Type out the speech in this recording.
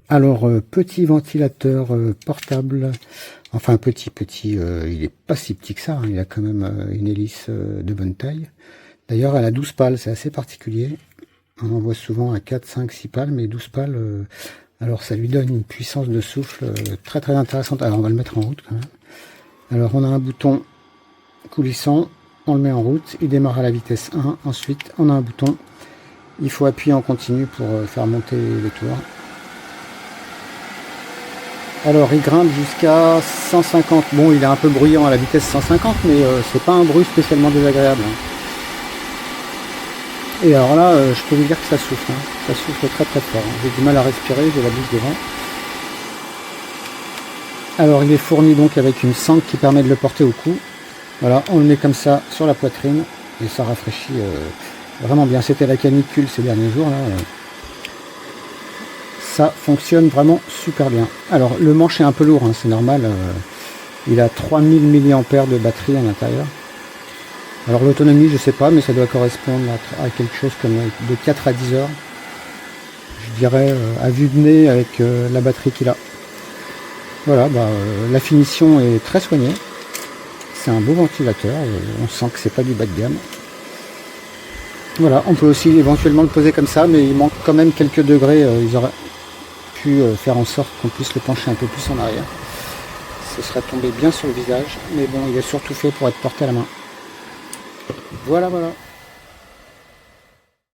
Alors, petit ventilateur portable, enfin petit, il est pas si petit que ça, hein, il a quand même une hélice de bonne taille. D'ailleurs, elle a 12 pales, c'est assez particulier. On en voit souvent à 4, 5, 6 pales, mais 12 pales, alors ça lui donne une puissance de souffle très très intéressante. Alors, on va le mettre en route quand même. Alors, on a un bouton coulissant, on le met en route, il démarre à la vitesse 1. Ensuite, on a un bouton, il faut appuyer en continu pour faire monter les tours. Alors il grimpe jusqu'à 150. Bon, il est un peu bruyant à la vitesse 150, mais c'est pas un bruit spécialement désagréable. Et alors là, je peux vous dire que ça souffle. Ça souffle très très fort. J'ai du mal à respirer, j'ai la bouche devant. Alors il est fourni donc avec une sangle qui permet de le porter au cou. Voilà, on le met comme ça sur la poitrine et ça rafraîchit vraiment bien. C'était la canicule ces derniers jours là. Ça fonctionne vraiment super bien. Alors le manche est un peu lourd, hein, c'est normal. Il a 3000 mAh de batterie à l'intérieur. Alors l'autonomie je sais pas, mais ça doit correspondre à quelque chose comme de 4 à 10 heures. Je dirais à vue de nez avec la batterie qu'il a. Voilà, la finition est très soignée. C'est un beau ventilateur, on sent que c'est pas du bas de gamme. Voilà, on peut aussi éventuellement le poser comme ça, mais il manque quand même quelques degrés. Ils auraient pu faire en sorte qu'on puisse le pencher un peu plus en arrière. Ce serait tombé bien sur le visage, mais bon, il est surtout fait pour être porté à la main. Voilà.